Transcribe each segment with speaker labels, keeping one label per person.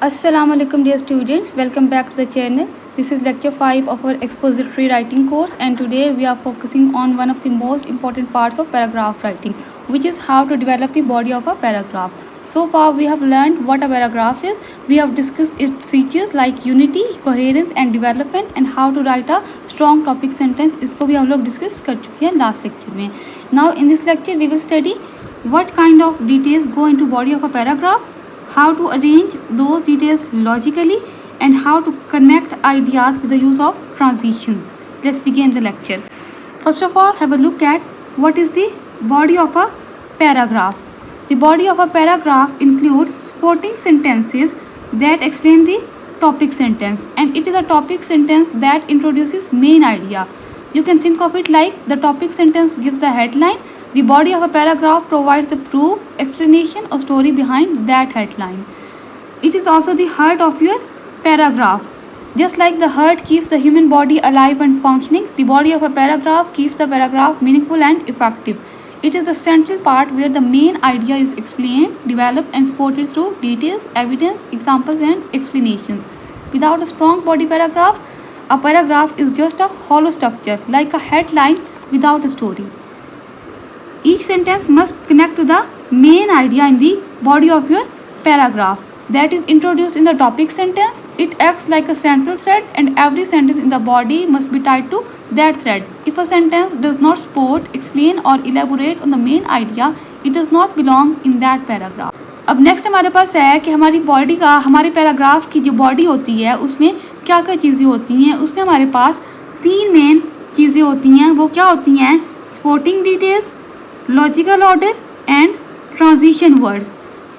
Speaker 1: Assalamu alaikum dear students, welcome back to the channel. This is lecture 5 of our expository writing course, and today we are focusing on one of the most important parts of paragraph writing, which is how to develop the body of a paragraph. So far we have learned what a paragraph is. We have discussed its features like unity, coherence and development, and how to write a strong topic sentence. इसको भी हम लोग discuss कर चुके हैं last lecture में. Now in this lecture we will study what kind of details go into body of a paragraph, how to arrange those details logically, and how to connect ideas with the use of transitions. Let's begin the lecture. First of all, have a look at what is the body of a paragraph. The body of a paragraph includes supporting sentences that explain the topic sentence, and it is a topic sentence that introduces main idea. You can think of it like the topic sentence gives the headline. The body of a paragraph provides the proof, explanation or story behind that headline. It is also the heart of your paragraph. Just like the heart keeps the human body alive and functioning, the body of a paragraph keeps the paragraph meaningful and effective. It is the central part where the main idea is explained, developed and supported through details, evidence, examples and explanations. Without a strong body paragraph, a paragraph is just a hollow structure, like a headline without a story. Each sentence must connect to the main idea in the body of your paragraph that is introduced in the topic sentence. It acts like a central thread, and every sentence in the body must be tied to that thread. If a sentence does not support, explain or elaborate on the main idea, it does not belong in that paragraph. अब next हमारे पास है कि हमारी body का, हमारे paragraph की जो बॉडी होती है उसमें क्या क्या चीज़ें होती हैं. उसमें हमारे पास तीन मेन चीज़ें होती हैं. वो क्या होती हैं? Supporting details, logical order and transition words.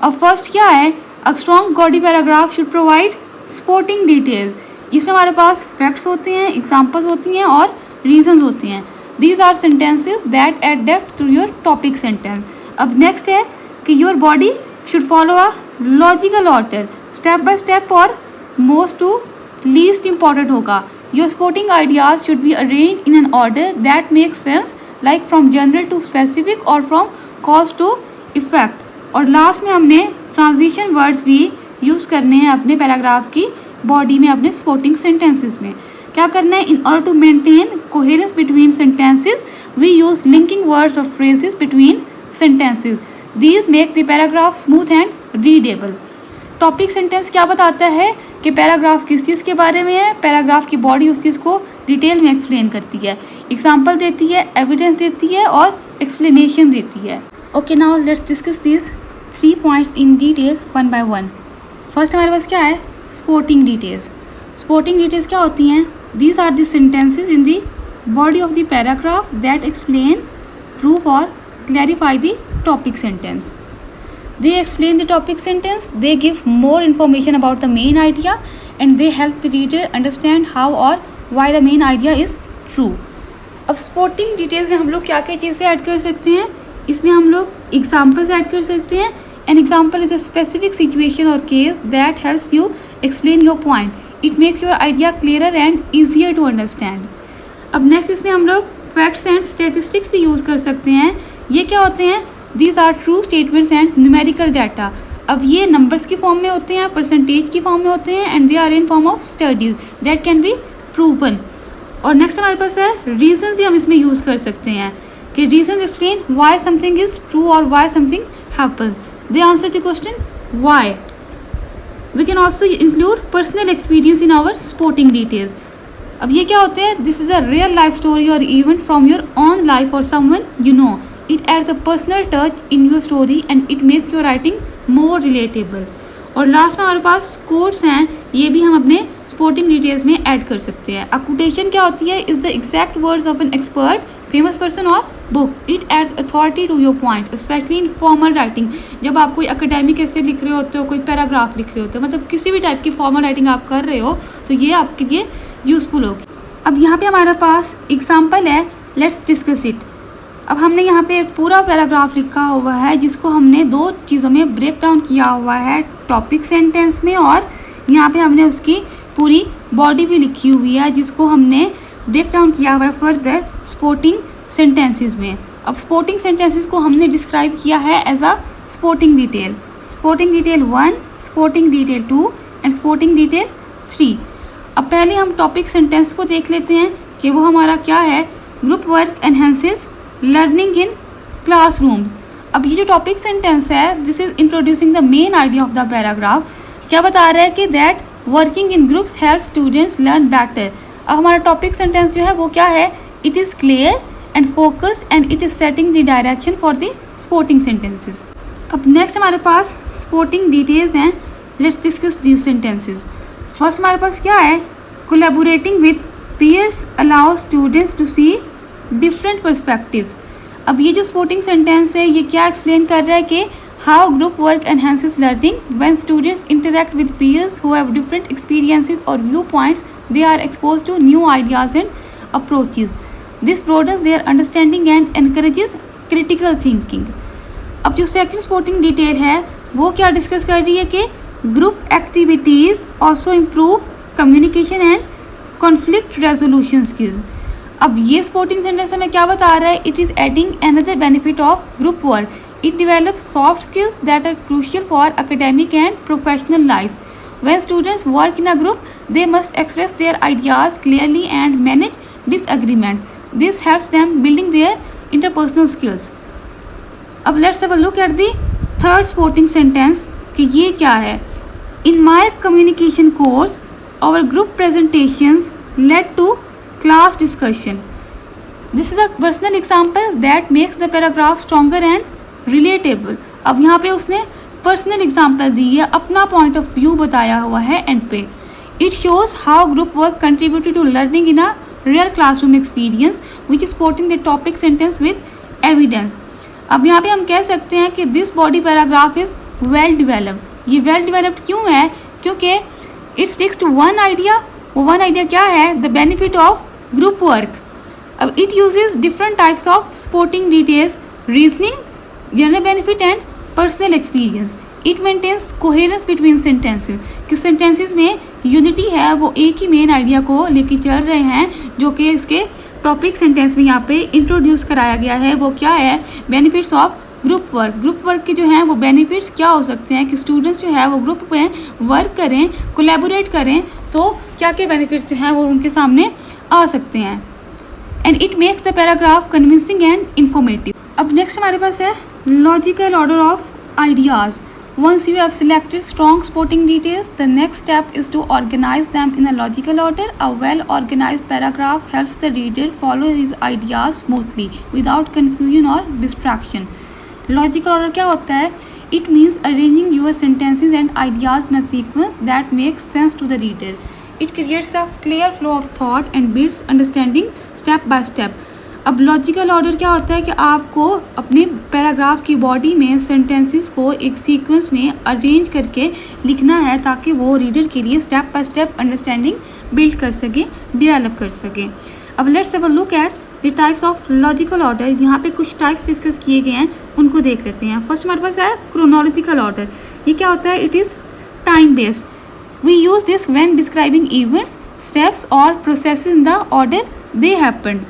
Speaker 1: अब फर्स्ट क्या है? A strong body paragraph should provide supporting details. इसमें हमारे पास फैक्ट्स होते हैं, एग्जांपल्स होती हैं और रीजंस होते हैं. These are sentences that add depth to your topic sentence. अब नेक्स्ट है कि your body should follow a logical order, step by step और most to least important होगा. Your supporting ideas should be arranged in an order that makes sense, like from general to specific or from cause to effect. और last में हमने transition words भी use करने हैं अपने paragraph की body में, अपने सपोर्टिंग सेंटेंसेस में. क्या करना है? In order to maintain coherence between sentences we use linking words और phrases between sentences. These make the paragraph smooth and readable. Topic sentence क्या बताता है कि पैराग्राफ किस चीज़ के बारे में है. पैराग्राफ की बॉडी उस चीज़ को डिटेल में एक्सप्लेन करती है, एग्जाम्पल देती है, एविडेंस देती है और एक्सप्लेनेशन देती है. Okay, now let's discuss this 3 points in detail one by one. First हमारे पास क्या है? Supporting details. सपोर्टिंग डिटेल्स क्या होती हैं? These are the sentences in the body of the paragraph that explain, proof और clarify the topic sentence. They explain the topic sentence, they give more information about the main idea, and they help the reader understand how or why the main idea is true. अब supporting details में हम लोग क्या क्या चीज़ें add कर सकते हैं? इसमें हम लोग examples ऐड कर सकते हैं. An example is a specific situation or case that helps you explain your point. It makes your idea clearer and easier to understand. अब next इसमें हम लोग facts and statistics भी यूज़ कर सकते हैं. ये क्या होते हैं? These are true statements and numerical data. अब ये नंबर्स की फॉर्म में होते हैं, परसेंटेज की फॉर्म में होते हैं, and they are in form of studies that can be proven. और नेक्स्ट हमारे पास है रीजंस भी हम इसमें यूज़ कर सकते हैं कि reasons explain why something is true और why something happens. They answer the question why. We can also include personal experience in our supporting details. अब ये क्या होते हैं? This is a real life story और event from your own life और someone you know. It adds a personal touch in your story and it makes your writing more relatable. और last में हमारे पास कोट्स हैं, ये भी हम अपने सपोर्टिंग डिटेल्स में ऐड कर सकते हैं. अ कोटेशन क्या होती है? Is the exact words of an expert, famous person और book. It adds authority to your point, especially in formal writing. जब आप कोई अकेडमिक ऐसे लिख रहे होते हो, कोई पैराग्राफ लिख रहे होते हो, मतलब किसी भी टाइप की फॉर्मल राइटिंग आप कर रहे हो, तो ये आपके लिए यूज़फुल होगी. अब यहाँ पे हमारे पास एग्जाम्पल है, लेट्स डिस्कस इट. अब हमने यहाँ पे एक पूरा पैराग्राफ लिखा हुआ है जिसको हमने दो चीज़ों में ब्रेक डाउन किया हुआ है, टॉपिक सेंटेंस में, और यहाँ पे हमने उसकी पूरी बॉडी भी लिखी हुई है जिसको हमने ब्रेक डाउन किया हुआ है फर्दर सपोर्टिंग सेंटेंसेस में. अब सपोर्टिंग सेंटेंसेस को हमने डिस्क्राइब किया है as a supporting detail. Supporting detail 1, supporting detail 2 and sporting detail 3। अब पहले हम टॉपिक सेंटेंस को देख लेते हैं कि वो हमारा क्या है। Group work enhances learning in classroom. अब ये जो टॉपिक सेंटेंस है, this is introducing the main idea of the paragraph. क्या बता रहा है कि that working in groups help students learn better. अब हमारा टॉपिक सेंटेंस जो है वो क्या है, it is clear and focused and it is setting the direction for the sporting sentences. अब नेक्स्ट हमारे पास स्पोर्टिंग डिटेल्स हैं। Let's discuss these sentences. First हमारे पास क्या है, collaborating with peers allow students to see different perspectives. अब ये जो स्पोर्टिंग सेंटेंस है ये क्या एक्सप्लेन कर रहा है कि how group work enhances learning when students interact with peers who have different experiences और viewpoints, they are exposed to new ideas and approaches. This broadens their understanding and encourages critical thinking। अब जो second sporting detail है वो क्या discuss कर रही है कि group activities also improve communication and conflict resolution skills. अब ये स्पोर्टिंग सेंटेंस हमें क्या बता रहा है, it is adding another benefit of group work. It develops soft skills that are crucial for academic and professional life. When students work in a group, they must express their ideas clearly and manage disagreements. This helps them building their interpersonal skills. अब let's have a look at the third supporting sentence कि ये क्या है। In my communication course, our group presentations led to class discussion. This is a personal example that makes the paragraph stronger and relatable. अब यहाँ पे उसने personal example दी है, अपना पॉइंट ऑफ व्यू बताया हुआ है एंड पे। It shows how group work contributed to learning in a real classroom experience which is supporting the topic sentence with evidence. अब यहाँ पे हम कह सकते हैं कि this body paragraph is well developed. ये वेल डिवेलप्ड क्यों है, क्योंकि it sticks to one idea. वो वन आइडिया क्या है, the benefit of group work. अब it uses different types of supporting details, reasoning, general benefit and personal experience. It maintains coherence between sentences कि sentences में unity है, वो एक ही main idea को लेके चल रहे हैं, जो कि इसके टॉपिक सेंटेंस में यहाँ पे इंट्रोड्यूस कराया गया है। वो क्या है, benefits of group work. Group work के जो हैं वो बेनिफिट्स क्या हो सकते हैं कि स्टूडेंट्स जो है वो ग्रुप में वर्क करें, कोलैबोरेट करें, तो क्या क्या बेनिफिट्स जो हैं वो उनके सामने आ सकते हैं। And it makes the paragraph convincing and informative. अब नेक्स्ट हमारे पास है logical order of ideas. Once you have selected strong supporting details, the next step is to organize them in a logical order. A well-organized paragraph helps the reader follow his ideas smoothly without confusion or distraction. Logical order क्या होता है? It means arranging your sentences and ideas in a sequence that makes sense to the reader. It creates a clear flow of thought and builds understanding step by step. अब logical order क्या होता है कि आपको अपने paragraph की body में sentences को एक सीक्वेंस में अरेंज करके लिखना है ताकि वो रीडर के लिए step by step understanding build कर सके, डेवलप कर सके। अब let's have a look at the types of logical order. यहाँ पे कुछ टाइप्स डिस्कस किए गए हैं, उनको देख लेते हैं। फर्स्ट हमारे पास है क्रोनोलॉजिकल ऑर्डर। ये क्या होता है, it is time based. We use this when describing events, steps और process in the order they happened.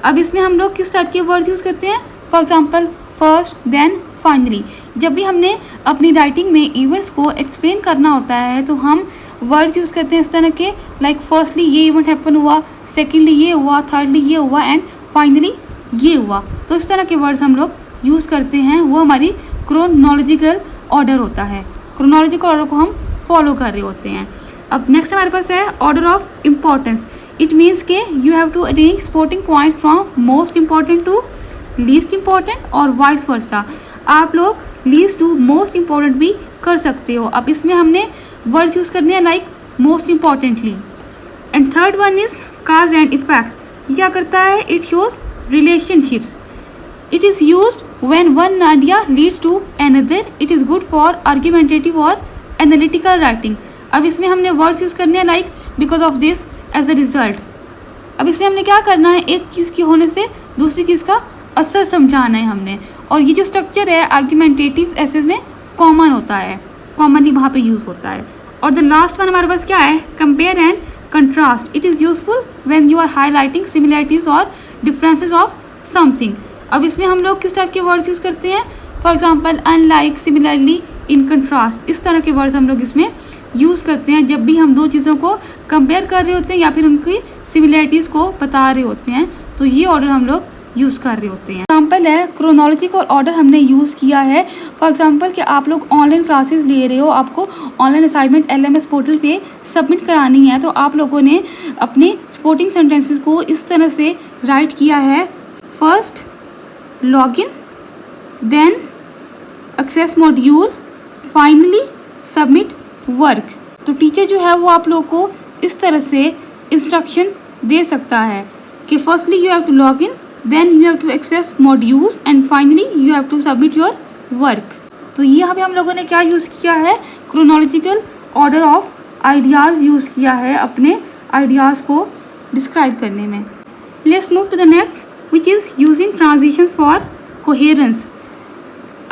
Speaker 1: अब इसमें हम लोग किस टाइप के वर्ड यूज़ करते हैं, for example first, then, finally. जब भी हमने अपनी राइटिंग में इवेंट्स को एक्सप्लेन करना होता है तो हम वर्ड्स यूज़ करते हैं इस तरह के, लाइक फर्स्टली ये इवेंट हैपन हुआ, सेकेंडली ये हुआ, थर्डली ये हुआ एंड फाइनली ये हुआ। तो इस तरह के वर्ड्स हम लोग यूज़ करते हैं, वो हमारी क्रोनोलॉजिकल ऑर्डर होता है। क्रोनोलॉजिकल ऑर्डर को हम फॉलो कर रहे होते हैं। अब नेक्स्ट हमारे पास है order of importance. It means के you have to arrange supporting points from most important to least important और वाइस वर्सा। आप लोग लीस्ट टू मोस्ट इम्पॉर्टेंट भी कर सकते हो। अब इसमें हमने वर्ड्स यूज़ करने हैं like most importantly. And third one is cause and effect. ये क्या करता है, it shows relationships. It is used when one idea leads to another. It is good for argumentative और एनालिटिकल राइटिंग। अब इसमें हमने वर्ड्स यूज़ करने हैं like because of this, as a result. अब इसमें हमने क्या करना है, एक चीज़ के होने से दूसरी चीज़ का असर समझाना है हमने। और ये जो स्ट्रक्चर है आर्ग्यूमेंटेटिव एसेस में कॉमन होता है, कॉमनली वहाँ पे यूज़ होता है। और द लास्ट वन हमारे पास क्या है, compare and contrast. It is useful when you are highlighting similarities और डिफरेंसेस ऑफ समथिंग। अब इसमें हम लोग किस टाइप के वर्ड्स यूज़ करते हैं, for example unlike, similarly, in contrast. इस तरह के वर्ड्स हम लोग इसमें यूज़ करते हैं जब भी हम दो चीज़ों को कंपेयर कर रहे होते हैं या फिर उनकी सिमिलैरिटीज़ को बता रहे होते हैं, तो ये ऑर्डर हम लोग यूज़ कर रहे होते हैं। एग्जाम्पल है क्रोनोलॉजिकल ऑर्डर हमने यूज़ किया है। फॉर एग्जांपल कि आप लोग ऑनलाइन क्लासेस ले रहे हो, आपको ऑनलाइन असाइनमेंट LMS पोर्टल पे सबमिट करानी है, तो आप लोगों ने अपने सपोर्टिंग सेंटेंसेस को इस तरह से राइट किया है। First login, then access module, finally submit work. तो टीचर जो है वो आप लोग को इस तरह से इंस्ट्रक्शन दे सकता है कि firstly you have to log in, then you have to access modules and finally you have to submit your work. तो यहाँ पे हम लोगों ने क्या यूज़ किया है, chronological order of ideas use किया है अपने आइडियाज़ को डिस्क्राइब करने में। Let's move to the next which is using transitions for coherence.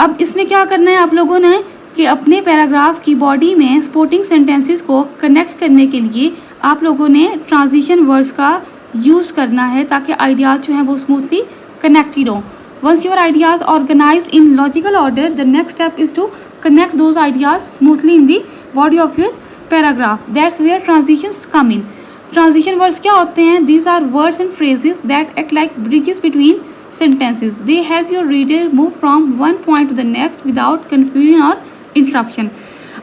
Speaker 1: अब इसमें क्या करना है आप लोगों ने कि अपने पैराग्राफ की बॉडी में सपोर्टिंग सेंटेंसेस को कनेक्ट करने के लिए आप लोगों ने ट्रांजिशन वर्ड्स का यूज़ करना है ताकि आइडियाज़ जो हैं वो स्मूथली कनेक्टेड हो। Once your ideas organize in logical order, the next step is to connect those ideas smoothly in the body of your paragraph. That's where transitions come in. Transition words क्या होते हैं? These are words and phrases that act like bridges between sentences. They help your reader move from one point to the next without confusion or interruption.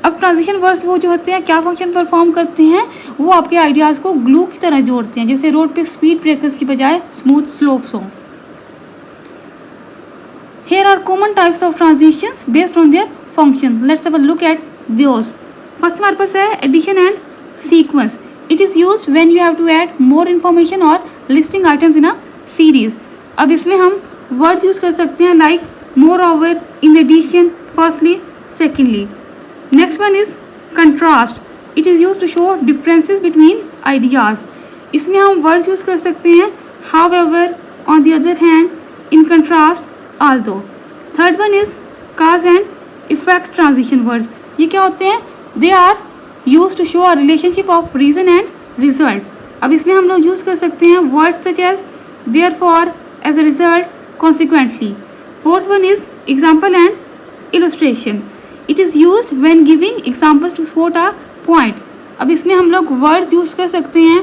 Speaker 1: अब transition words वो जो होते हैं क्या function perform करते हैं? वो आपके आइडियाज़ को ग्लू की तरह जोड़ते हैं, जैसे रोड पे स्पीड ब्रेकर्स की बजाय स्मूथ स्लोप्स हो। Here are common types of transitions based on their function. Let's have a look at those. First हमारे पास है addition and sequence. It is used when you have to add more information or listing items in a series. अब इसमें हम word use कर सकते हैं like moreover, in addition, firstly, secondly. Next one is contrast. It is use to show differences between ideas. इसमें हम words use कर सकते हैं however, on the other hand, in contrast, although. Third one is cause and effect transition words. ये क्या होते हैं? They are use to show a relationship of reason and result. अब इसमें हम लोग यूज़ कर सकते हैं words such as therefore, as a result, consequently. Fourth one is example and illustration. It is used when giving examples to support a point. अब इसमें हम लोग words use कर सकते हैं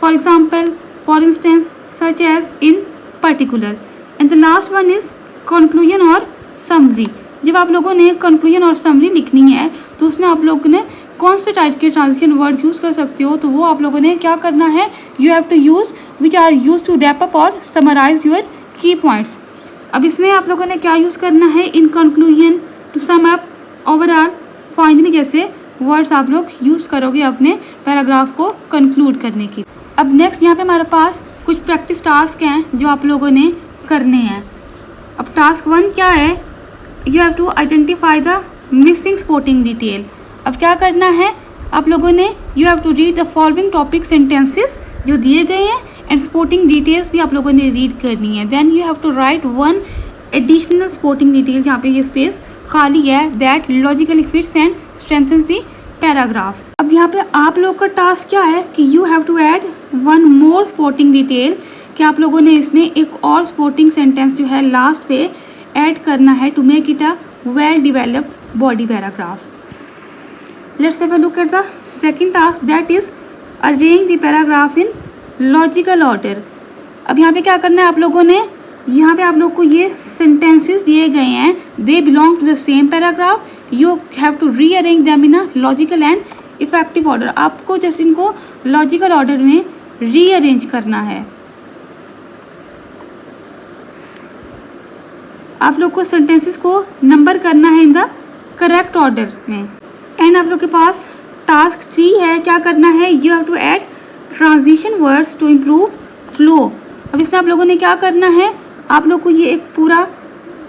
Speaker 1: for example, for instance, such as, in particular. And the last one is conclusion or summary. जब आप लोगों ने conclusion और summary लिखनी है तो उसमें आप लोगों ने कौन से टाइप के ट्रांजिशन वर्ड यूज़ कर सकते हो? तो वो आप लोगों ने क्या करना है, you have to use which are use to wrap up और समराइज योर की पॉइंट्स। अब इसमें आप लोगों ने क्या यूज़ करना है, in conclusion, to sum up, overall, finally जैसे वर्ड्स आप लोग यूज़ करोगे अपने पैराग्राफ को कंक्लूड करने की। अब नेक्स्ट यहाँ पे हमारे पास कुछ प्रैक्टिस टास्क हैं जो आप लोगों ने करने हैं। अब टास्क 1 क्या है? You have to identify the missing supporting detail. अब क्या करना है आप लोगों ने, you have to read the following topic sentences जो दिए गए हैं एंड सपोर्टिंग डिटेल्स भी आप लोगों ने रीड करनी है। Then you have to write one additional supporting detail, जहाँ पे ये स्पेस खाली है, that logically fits and strengthens the paragraph. अब यहाँ पे आप लोग का टास्क क्या है कि you have to add one more supporting detail, कि आप लोगों ने इसमें एक और सपोर्टिंग सेंटेंस जो है लास्ट पे ऐड करना है to make it a well developed body paragraph. Let's have a look at the second task, that is arrange the paragraph in logical order. अब यहाँ पे क्या करना है आप लोगों ने, यहाँ पे आप लोग को ये sentences दिए गए हैं, they belong to the same paragraph, you have to rearrange them in a logical and effective order. आपको जस्ट इनको logical order में rearrange करना है। आप लोग को sentences को नंबर करना है in the correct order में। एंड आप लोग के पास टास्क 3 है, क्या करना है, you have to add transition words to improve flow. अब इसमें आप लोगों ने क्या करना है, आप लोग को ये एक पूरा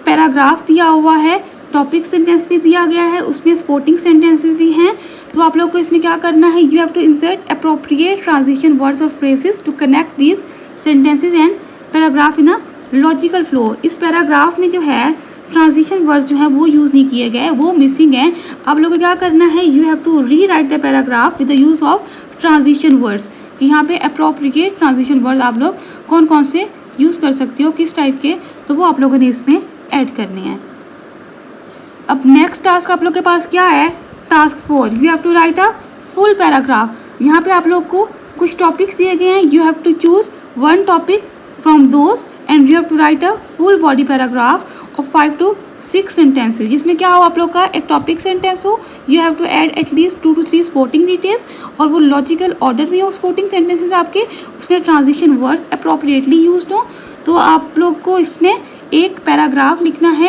Speaker 1: पैराग्राफ दिया हुआ है, टॉपिक सेंटेंस भी दिया गया है, उसमें सपोर्टिंग सेंटेंसेस भी हैं। तो आप लोग को इसमें क्या करना है, you have to insert appropriate transition words और phrases to connect these sentences and paragraph in a logical flow. इस पैराग्राफ में जो है ट्रांजिशन वर्ड्स जो है वो यूज़ नहीं किए गए, वो मिसिंग हैं। आप लोगों को क्या करना है, you have to rewrite the paragraph with the use of transition words, कि यहाँ पे अप्रोप्रिएट ट्रांजिशन वर्ड आप लोग कौन कौन से यूज़ कर सकते हो, किस टाइप के, तो वो आप लोगों ने इसमें ऐड करने हैं। अब नेक्स्ट टास्क आप लोग के पास क्या है, task 4, you have to write a full paragraph. यहाँ पे आप लोग को कुछ टॉपिक्स दिए गए हैं, you have to choose one topic from those and you have to write a full body paragraph of 5 to 6 sentences, जिसमें क्या हो आप लोग का एक टॉपिक सेंटेंस हो, you have to add at least 2 to 3 sporting details और वो लॉजिकल ऑर्डर में हो स्पोर्टिंग सेंटेंसेज आपके, उसमें ट्रांजिशन वर्ड्स अप्रोप्रिएटली यूज्ड हो। तो आप लोग को इसमें एक पैराग्राफ लिखना है